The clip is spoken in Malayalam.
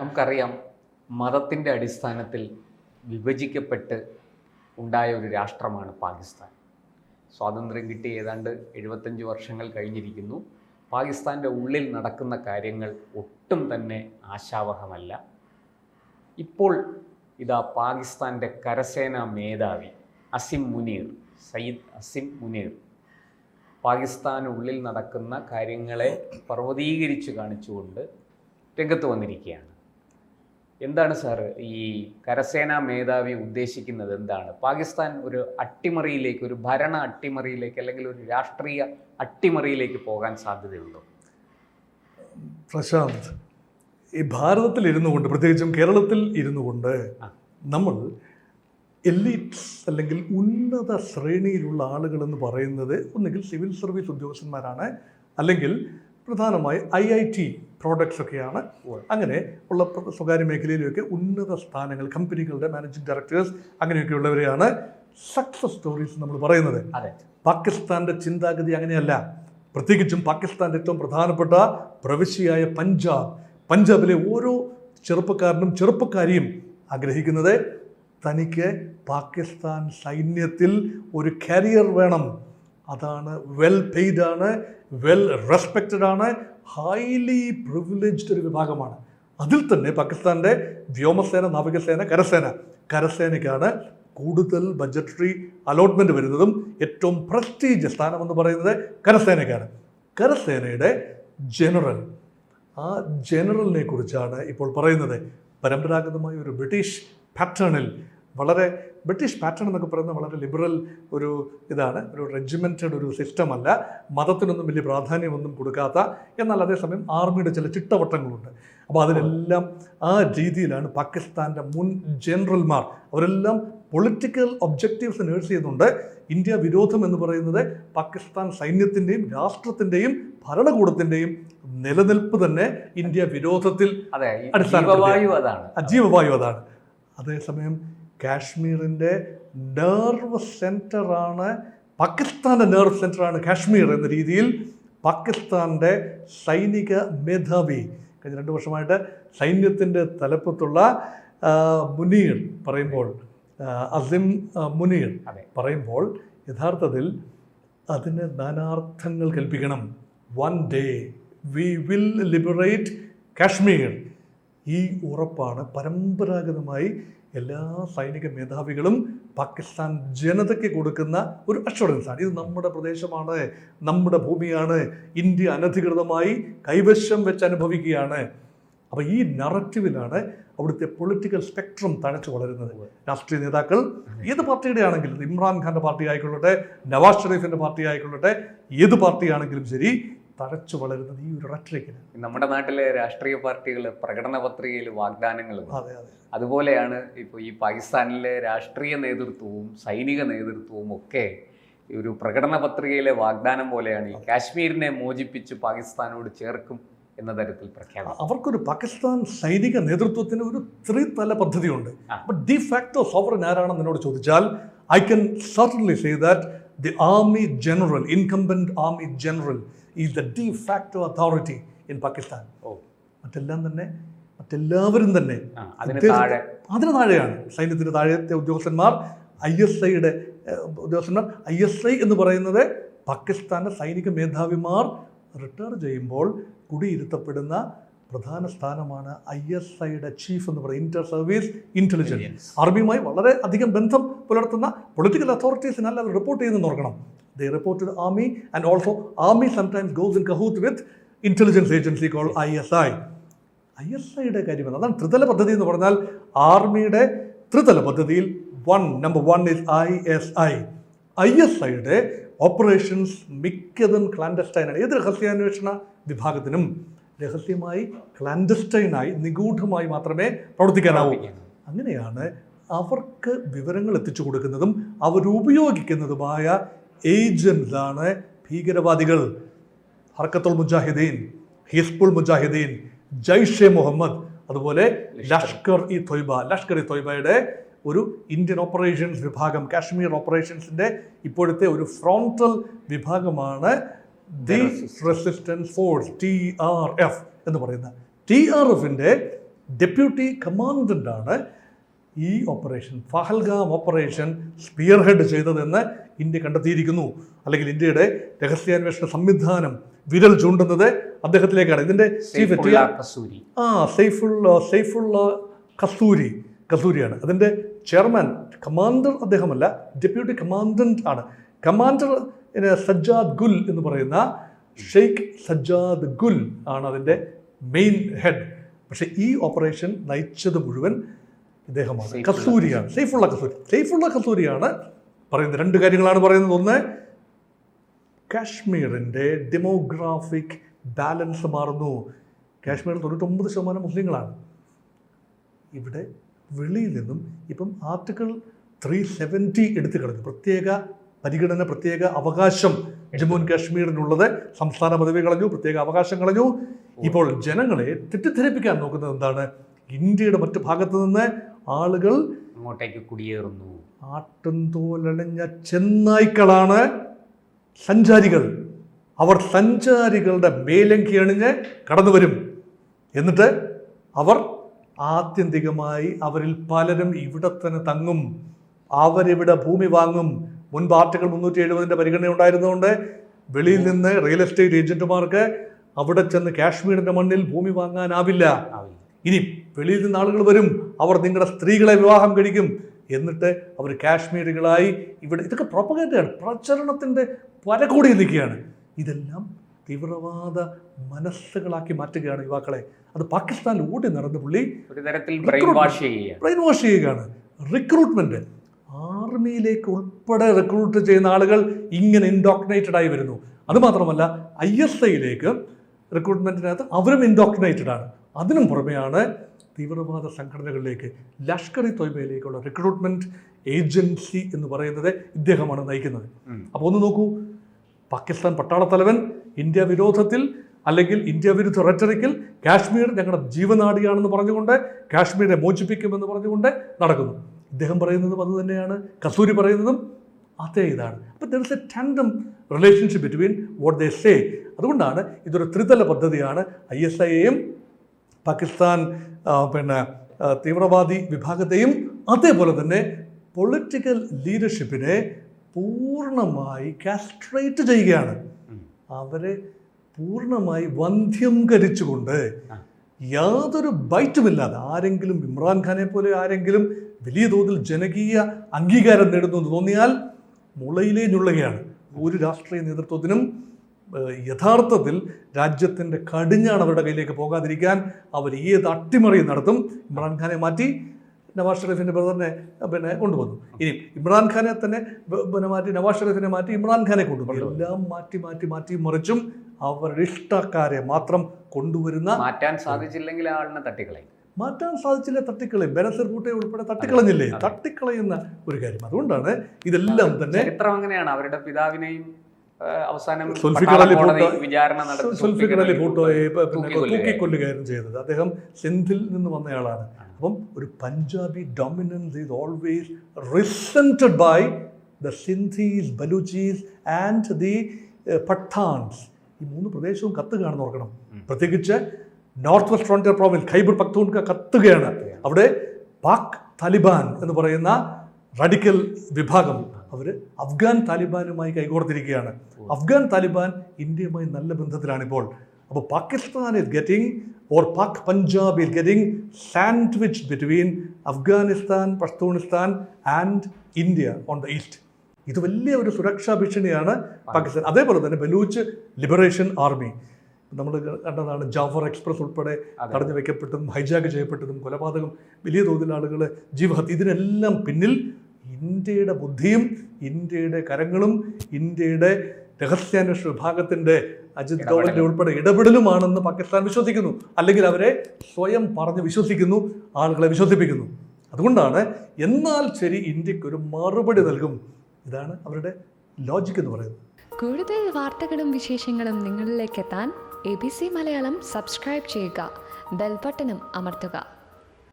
നമുക്കറിയാം, മതത്തിൻ്റെ അടിസ്ഥാനത്തിൽ വിഭജിക്കപ്പെട്ട് ഉണ്ടായ ഒരു രാഷ്ട്രമാണ് പാകിസ്ഥാൻ. സ്വാതന്ത്ര്യം കിട്ടി ഏതാണ്ട് 75 വർഷങ്ങൾ കഴിഞ്ഞിരിക്കുന്നു. പാകിസ്ഥാൻ്റെ ഉള്ളിൽ നടക്കുന്ന കാര്യങ്ങൾ ഒട്ടും തന്നെ ആശാവഹമല്ല. ഇപ്പോൾ ഇതാ പാകിസ്ഥാൻ്റെ കരസേനാ മേധാവി സയ്യിദ് അസിം മുനീർ പാകിസ്ഥാനുള്ളിൽ നടക്കുന്ന കാര്യങ്ങളെ പർവ്വതീകരിച്ച് കാണിച്ചുകൊണ്ട് രംഗത്ത് വന്നിരിക്കുകയാണ്. എന്താണ് സാർ ഈ കരസേനാ മേധാവി ഉദ്ദേശിക്കുന്നത്? എന്താണ്? പാകിസ്ഥാൻ ഒരു അട്ടിമറിയിലേക്ക്, ഒരു ഭരണ അട്ടിമറിയിലേക്ക്, അല്ലെങ്കിൽ ഒരു രാഷ്ട്രീയ അട്ടിമറിയിലേക്ക് പോകാൻ സാധ്യതയുണ്ടോ? പ്രശാന്ത്, ഈ ഭാരതത്തിൽ ഇരുന്നു കൊണ്ട്, പ്രത്യേകിച്ചും കേരളത്തിൽ ഇരുന്നു കൊണ്ട് നമ്മൾ എലീറ്റ്സ് അല്ലെങ്കിൽ ഉന്നത ശ്രേണിയിലുള്ള ആളുകളെന്ന് പറയുന്നത് ഒന്നുകിൽ സിവിൽ സർവീസ് ഉദ്യോഗസ്ഥന്മാരാണ്, അല്ലെങ്കിൽ പ്രധാനമായി IIT പ്രോഡക്ട്സ് ഒക്കെയാണ്. അങ്ങനെ ഉള്ള സ്വകാര്യ മേഖലയിലൊക്കെ ഉന്നത സ്ഥാനങ്ങൾ, കമ്പനികളുടെ മാനേജിംഗ് ഡയറക്ടേഴ്സ്, അങ്ങനെയൊക്കെയുള്ളവരെയാണ് സക്സസ് സ്റ്റോറീസ് നമ്മൾ പറയുന്നത്. പാകിസ്ഥാൻ്റെ ചിന്താഗതി അങ്ങനെയല്ല. പ്രത്യേകിച്ചും പാകിസ്ഥാൻ്റെ ഏറ്റവും പ്രധാനപ്പെട്ട പ്രവിശ്യയായ പഞ്ചാബിലെ ഓരോ ചെറുപ്പക്കാരനും ചെറുപ്പക്കാരിയും ആഗ്രഹിക്കുന്നത് തനിക്ക് പാകിസ്ഥാൻ സൈന്യത്തിൽ ഒരു കരിയർ വേണം. അതാണ് വെൽ പെയ്ഡ് ആണ്, വെൽ റെസ്പെക്റ്റഡ് ആണ്, ഹൈലി പ്രിവിലേജ്ഡ് ഒരു വിഭാഗമാണ്. അതിൽ തന്നെ പാകിസ്ഥാൻ്റെ വ്യോമസേന, നാവികസേന, കരസേനയ്ക്കാണ് കൂടുതൽ ബഡ്ജറ്ററി അലോട്ട്മെൻറ്റ് വരുന്നതും ഏറ്റവും പ്രസ്റ്റീജ് സ്ഥാനമെന്ന് പറയുന്നത് കരസേനയ്ക്കാണ്. കരസേനയുടെ ജനറൽ, ആ ജനറലിനെ കുറിച്ചാണ് ഇപ്പോൾ പറയുന്നത്. പരമ്പരാഗതമായ ഒരു ബ്രിട്ടീഷ് പാറ്റേണിൽ, ബ്രിട്ടീഷ് പാറ്റേൺ എന്നൊക്കെ പറയുന്നത് വളരെ ലിബറൽ ഒരു ഇതാണ്, ഒരു റെജിമെൻറ്റഡ് ഒരു സിസ്റ്റമല്ല, മതത്തിനൊന്നും വലിയ പ്രാധാന്യമൊന്നും കൊടുക്കാത്ത, എന്നാൽ അതേസമയം ആർമിയുടെ ചില ചിട്ടവട്ടങ്ങളുണ്ട്. അപ്പോൾ അതിനെല്ലാം ആ രീതിയിലാണ് പാകിസ്ഥാൻ്റെ മുൻ ജനറൽമാർ, അവരെല്ലാം പൊളിറ്റിക്കൽ ഒബ്ജക്റ്റീവ്സ് നേഴ്സ് ചെയ്യുന്നുണ്ട്. ഇന്ത്യ വിരോധം എന്ന് പറയുന്നത് പാകിസ്ഥാൻ സൈന്യത്തിൻ്റെയും രാഷ്ട്രത്തിൻ്റെയും ഭരണകൂടത്തിൻ്റെയും നിലനിൽപ്പ് തന്നെ ഇന്ത്യ വിരോധത്തിൽ ജീവവായു അതാണ്. അതേസമയം കാശ്മീരിൻ്റെ നെർവ് സെൻറ്ററാണ്, പാകിസ്ഥാൻ്റെ നെർവ് സെൻറ്ററാണ് കാശ്മീർ എന്ന രീതിയിൽ പാകിസ്ഥാൻ്റെ സൈനിക മേധാവി കഴിഞ്ഞ 2 വർഷമായിട്ട് സൈന്യത്തിൻ്റെ തലപ്പത്തുള്ള മുനീർ പറയുമ്പോൾ, അസിം മുനീർ പറയുമ്പോൾ യഥാർത്ഥത്തിൽ അതിന് നാനാർത്ഥങ്ങൾ കൽപ്പിക്കണം. One day we will liberate Kashmir. ഈ ഉറപ്പാണ് പരമ്പരാഗതമായി എല്ലാ സൈനിക മേധാവികളും പാകിസ്ഥാൻ ജനതയ്ക്ക് കൊടുക്കുന്ന ഒരു അഷ്വറൻസാണ്. ഇത് നമ്മുടെ പ്രദേശമാണ്, നമ്മുടെ ഭൂമിയാണ്, ഇന്ത്യ അനധികൃതമായി കൈവശം വെച്ച് അനുഭവിക്കുകയാണ്. അപ്പോൾ ഈ നറേറ്റീവിലാണ് അവിടുത്തെ പൊളിറ്റിക്കൽ സ്പെക്ട്രം തഴച്ചു വളരുന്നത്. രാഷ്ട്രീയ നേതാക്കൾ ഏത് പാർട്ടിയുടെ ആണെങ്കിലും, ഇമ്രാൻഖാൻ്റെ പാർട്ടി ആയിക്കൊള്ളട്ടെ, നവാസ് ഷെരീഫിൻ്റെ പാർട്ടി ആയിക്കൊള്ളട്ടെ, ഏത് പാർട്ടിയാണെങ്കിലും ശരി, തഴച്ചു വളരുന്നത് ഈ ഒരു റെറ്ററിക്കിന്. നമ്മുടെ നാട്ടിലെ രാഷ്ട്രീയ പാർട്ടികൾ പ്രകടന പത്രികയിൽ വാഗ്ദാനങ്ങളും, അതുപോലെയാണ് ഇപ്പോൾ ഈ പാകിസ്ഥാനിലെ രാഷ്ട്രീയ നേതൃത്വവും സൈനിക നേതൃത്വവും ഒക്കെ ഒരു പ്രകടന പത്രികയിലെ വാഗ്ദാനം പോലെയാണ്. ഈ കാശ്മീരിനെ മോചിപ്പിച്ച് പാകിസ്ഥാനോട് ചേർക്കും എന്ന തരത്തിൽ പ്രഖ്യാപനം. അവർക്കൊരു പാകിസ്ഥാൻ സൈനിക നേതൃത്വത്തിന് ഒരു 3 തല പദ്ധതിയുണ്ട്. ബട്ട് ഡി ഫാക്ടോ സോവറൻ ആരാണെന്ന് എന്നോട് ചോദിച്ചാൽ, I can certainly say that the army general, incumbent army general is the de facto authority in Pakistan. മറ്റെല്ലാവരും തന്നെ അതിന് താഴെയാണ്. സൈന്യത്തിന് താഴത്തെ ഉദ്യോഗസ്ഥന്മാർ, ISIയുടെ ഉദ്യോഗസ്ഥന്മാർ. ISI എന്ന് പറയുന്നത് പാകിസ്ഥാൻ്റെ സൈനിക മേധാവിമാർ റിട്ടയർ ചെയ്യുമ്പോൾ കുടിയിരുത്തപ്പെടുന്ന പ്രധാന സ്ഥാനമാണ് ISIയുടെ ചീഫ് എന്ന് പറയുന്നത്, ഇന്റർ സർവീസ് ഇന്റലിജൻസ്. ആർമിയുമായി വളരെ അധികം ബന്ധം പുലർത്തുന്ന പൊളിറ്റിക്കൽ അതോറിറ്റീസിനല്ല അവർ റിപ്പോർട്ട് ചെയ്യുന്നത് ഓർക്കണം. They report to the army, and also army sometimes goes in cahoot with intelligence agency called ISI. ISIയുടെ കാര്യം അതാണ് ത്രിതല പദ്ധതി എന്ന് പറഞ്ഞാൽ. ആർമിയുടെ ത്രിതല പദ്ധതിയിൽ നമ്പർ 1 is ISI. ISIയുടെ ഓപ്പറേഷൻസ് മിക്കതും ക്ലാൻഡസ്റ്റൈനാണ്. ഏത് രഹസ്യാന്വേഷണ വിഭാഗത്തിനും രഹസ്യമായി, ക്ലാൻഡസ്റ്റൈനായി, നിഗൂഢമായി മാത്രമേ പ്രവർത്തിക്കാനാവൂ. അങ്ങനെയാണ് അവർക്ക് വിവരങ്ങൾ എത്തിച്ചു കൊടുക്കുന്നതും അവരുപയോഗിക്കുന്നതുമായ ഏജൻസ് ആണ് ഭീകരവാദികൾ. ഹർക്കത്തുൽ മുജാഹിദീൻ, ഹിസ്ബുൾ മുജാഹിദീൻ, ജയ്ഷെ മുഹമ്മദ്, അതുപോലെ ലഷ്കർ ഇ തൊയ്ബയുടെ ഒരു ഇന്ത്യൻ ഓപ്പറേഷൻസ് വിഭാഗം, കാശ്മീർ ഓപ്പറേഷൻസിൻ്റെ ഇപ്പോഴത്തെ ഒരു ഫ്രോണ്ടൽ വിഭാഗമാണ് ദി റെസിസ്റ്റൻസ് ഫോഴ്സ്, TRF എന്ന് പറയുന്ന. TRFിൻ്റെ ഡെപ്യൂട്ടി കമാൻഡൻ്റാണ് ഈ operation Pahalgam operation spearhead ചെയ്തതെന്ന് ഇന്ത്യ കണ്ടെത്തിയിരിക്കുന്നു. അല്ലെങ്കിൽ ഇന്ത്യയുടെ രഹസ്യാന്വേഷണ സംവിധാനം വിരൽ ചൂണ്ടുന്നത് അദ്ദേഹത്തിലേക്കാണ്. ഇതിൻ്റെ സൈഫുള്ള കസൂരിയാണ് അതിൻ്റെ ചെയർമാൻ. കമാൻഡർ അദ്ദേഹമല്ല, ഡെപ്യൂട്ടി കമാൻഡന്റ് ആണ്. കമാൻഡർ സജ്ജാദ് ഗുൽ എന്ന് പറയുന്ന ഷെയ്ഖ് സജ്ജാദ് ഗുൽ ആണ് അതിൻ്റെ മെയിൻ ഹെഡ്. പക്ഷേ ഈ ഓപ്പറേഷൻ നയിച്ചത് മുഴുവൻ ഇദ്ദേഹമാണ്, കസൂരിയാണ്, സൈഫുള്ള കസൂരിയാണ് പറയുന്നത്. രണ്ട് കാര്യങ്ങളാണ് പറയുന്നത്. ഒന്ന്, കാശ്മീരിൻ്റെ ഡെമോഗ്രാഫിക് ബാലൻസ് മാറുന്നു. കാശ്മീരിൽ 99% മുസ്ലിങ്ങളാണ്. ഇവിടെ വെളിയിൽ നിന്നും ഇപ്പം ആർട്ടിക്കിൾ 370 എടുത്തു കളഞ്ഞു. പ്രത്യേക പരിഗണന, പ്രത്യേക അവകാശം ജമ്മു ആൻഡ് കാശ്മീരിനുള്ളത് സംസ്ഥാന പദവി കളഞ്ഞു, പ്രത്യേക അവകാശം കളഞ്ഞു. ഇപ്പോൾ ജനങ്ങളെ തെറ്റിദ്ധരിപ്പിക്കാൻ നോക്കുന്നത് എന്താണ്? ഇന്ത്യയുടെ മറ്റു ഭാഗത്തു നിന്ന് ആളുകൾ അങ്ങോട്ടേക്ക് കുടിയേറുന്നു. ആട്ടുംതോലണിഞ്ഞ ചെന്നായ്ക്കളാണ് സഞ്ചാരികൾ. അവർ സഞ്ചാരികളുടെ മേലങ്കി അണിഞ്ഞ് കടന്നു വരും. എന്നിട്ട് അവർ ആത്യന്തികമായി അവരിൽ പലരും ഇവിടെ തന്നെ തങ്ങും. അവരിവിടെ ഭൂമി വാങ്ങും. മുൻപ് ആർട്ടിക്കിൾ 370 പരിഗണന ഉണ്ടായിരുന്നതുകൊണ്ട് വെളിയിൽ നിന്ന് റിയൽ എസ്റ്റേറ്റ് ഏജന്റുമാർക്ക് അവിടെ ചെന്ന് കാശ്മീരിന്റെ മണ്ണിൽ ഭൂമി വാങ്ങാനാവില്ല. ഇനി വെളിയിൽ നിന്ന് ആളുകൾ വരും, അവർ നിങ്ങളുടെ സ്ത്രീകളെ വിവാഹം കഴിക്കും, എന്നിട്ട് അവർ കാശ്മീരികളായി ഇവിടെ. ഇതൊക്കെ പ്രൊപ്പഗേണ്ടയാണ്, പ്രചരണത്തിൻ്റെ പരകോടി നിൽക്കുകയാണ്. ഇതെല്ലാം തീവ്രവാദ മനസ്സുകളാക്കി മാറ്റുകയാണ് യുവാക്കളെ. അത് പാകിസ്ഥാനിൽ ഓടി നടന്ന പുള്ളി ഒരു തരത്തിൽ ബ്രെയിൻ വാഷ് ചെയ്യുകയാണ്. റിക്രൂട്ട്മെന്റ്, ആർമിയിലേക്ക് ഉൾപ്പെടെ റിക്രൂട്ട് ചെയ്യുന്ന ആളുകൾ ഇങ്ങനെ ഇൻഡോക്ട്രിനേറ്റഡ് ആയി വരുന്നു. അതുമാത്രമല്ല ISIയിലേക്ക് റിക്രൂട്ട്മെന്റിനകത്ത് അവരും ഇൻഡോക്ട്രിനേറ്റഡ് ആണ്. അതിനും പുറമെയാണ് തീവ്രവാദ സംഘടനകളിലേക്ക്, ലഷ്കർ-ഇ തൊയ്ബയിലേക്കുള്ള റിക്രൂട്ട്മെന്റ് ഏജൻസി എന്ന് പറയുന്നത് ഇദ്ദേഹമാണ് നയിക്കുന്നത്. അപ്പോൾ ഒന്ന് നോക്കൂ, പാകിസ്ഥാൻ പട്ടാളത്തലവൻ ഇന്ത്യ വിരോധത്തിൽ അല്ലെങ്കിൽ ഇന്ത്യ വിരുദ്ധ റെറ്ററിക്കിൽ കാശ്മീർ ഞങ്ങളുടെ ജീവനാഡിയാണെന്ന് പറഞ്ഞുകൊണ്ട് കാശ്മീരെ മോചിപ്പിക്കുമെന്ന് പറഞ്ഞുകൊണ്ട് നടക്കുന്നു. ഇദ്ദേഹം പറയുന്നതും അത് തന്നെയാണ്, കസൂരി പറയുന്നതും അതേ ഇതാണ്. അപ്പോൾ there is A tandem relationship between what they say. അതുകൊണ്ടാണ് ഇതൊരു ത്രിതല പദ്ധതിയാണ്. ISIയെയും പാകിസ്ഥാൻ തീവ്രവാദി വിഭാഗത്തെയും അതേപോലെ തന്നെ പൊളിറ്റിക്കൽ ലീഡർഷിപ്പിനെ പൂർണ്ണമായി കാസ്ട്രേറ്റ് ചെയ്യുകയാണ്. അവരെ പൂർണ്ണമായി വന്ധ്യംകരിച്ചുകൊണ്ട് യാതൊരു ബൈറ്റുമില്ലാതെ ആരെങ്കിലും ഇമ്രാൻഖാനെ പോലെ ആരെങ്കിലും വലിയ തോതിൽ ജനകീയ അംഗീകാരം നേടുന്നു എന്ന് തോന്നിയാൽ മുളയിലേ ഞുള്ളുകയാണ്. ഒരു രാഷ്ട്രീയ നേതൃത്വത്തിനും യഥാർത്ഥത്തിൽ രാജ്യത്തിൻ്റെ കടിഞ്ഞാണ് അവരുടെ കയ്യിലേക്ക് പോകാതിരിക്കാൻ അവർ ഏത് അട്ടിമറിയും നടത്തും. ഇമ്രാൻഖാനെ മാറ്റി നവാസ് ഷെരീഫിൻ്റെ ബ്രദറിനെ കൊണ്ടുവന്നു. ഇനി ഇമ്രാൻഖാനെ തന്നെ മാറ്റി നവാസ് ഷെരീഫിനെ മാറ്റി ഇമ്രാൻഖാനെ കൊണ്ടുവന്നു. എല്ലാം മാറ്റി മറിച്ചും അവരുടെ ഇഷ്ടക്കാരെ മാത്രം കൊണ്ടുവരുന്ന. മാറ്റാൻ സാധിച്ചില്ലെങ്കിൽ ആളിനെ തട്ടിക്കളയും. മാറ്റാൻ സാധിച്ചില്ല, തട്ടിക്കളയും. ബനസീർ ഭൂട്ടയെ ഉൾപ്പെടെ തട്ടിക്കളഞ്ഞില്ലേ? തട്ടിക്കളയുന്ന ഒരു കാര്യം. അതുകൊണ്ടാന്നെ ഇതെല്ലാം തന്നെ ചരിത്രം അങ്ങനെയാണ്. അവരുടെ പിതാവിനെയും അവസാനം സുൽഫിക്കർ അലി ഭൂട്ടോയെ തൂക്കിക്കൊല്ലുകയായിരുന്നു ചെയ്തത്. അദ്ദേഹം സിന്ധിൽ നിന്ന് വന്നയാളാണ്. അപ്പം ഒരു Punjabi dominance is always resented by the Sindhis, Baluchis and the Pathans. ഈ 3 പ്രദേശവും കത്തുകയാണെന്ന് ഓർക്കണം. പ്രത്യേകിച്ച് north west frontier province Khyber Pakhtunkhwa കത്തുകയാണ്. അവിടെ പാക് താലിബാൻ എന്ന് പറയുന്ന റാഡിക്കൽ വിഭാഗം അവർ അഫ്ഗാൻ താലിബാനുമായി കൈകോർത്തിരിക്കുകയാണ്. അഫ്ഗാൻ താലിബാൻ ഇന്ത്യയുമായി നല്ല ബന്ധത്തിലാണിപ്പോൾ. അപ്പോൾ Pakistan is getting or Pak Punjab is getting sandwich between Afghanistan, Pashtunistan and India on the east. ഇത് വലിയ ഒരു സുരക്ഷാ ഭീഷണിയാണ് പാകിസ്ഥാൻ. അതേപോലെ തന്നെ ബലൂച്ച് ലിബറേഷൻ ആർമി നമ്മൾ കണ്ടതാണ്. ജാഫർ എക്സ്പ്രസ് ഉൾപ്പെടെ തടഞ്ഞു വയ്ക്കപ്പെട്ടതും ഹൈജാക്ക് ചെയ്യപ്പെട്ടതും കൊലപാതകം, വലിയ തോതിൽ ആളുകൾ ജീവഹത്യ. ഇതിനെല്ലാം പിന്നിൽ ഇന്ത്യയുടെ ബുദ്ധിയും ഇന്ത്യയുടെ കരങ്ങളും ഇന്ത്യയുടെ രഹസ്യാന്വേഷണ വിഭാഗത്തിൻ്റെ അജിത് ഡോവലിൻ്റെ ഉൾപ്പെടെ ഇടപെടലുമാണെന്ന് പാകിസ്ഥാൻ വിശ്വസിക്കുന്നു. അല്ലെങ്കിൽ അവരെ സ്വയം പറഞ്ഞ് വിശ്വസിക്കുന്നു, ആളുകളെ വിശ്വസിപ്പിക്കുന്നു. അതുകൊണ്ടാണ് എന്നാൽ ശരി ഇന്ത്യക്കൊരു മറുപടി നൽകും. ഇതാണ് അവരുടെ ലോജിക് എന്ന് പറയുന്നത്. കൂടുതൽ വാർത്തകളും വിശേഷങ്ങളും നിങ്ങളിലേക്ക് എത്താൻ ABC മലയാളം സബ്സ്ക്രൈബ് ചെയ്യുക, ബെൽ ബട്ടണും അമർത്തുക.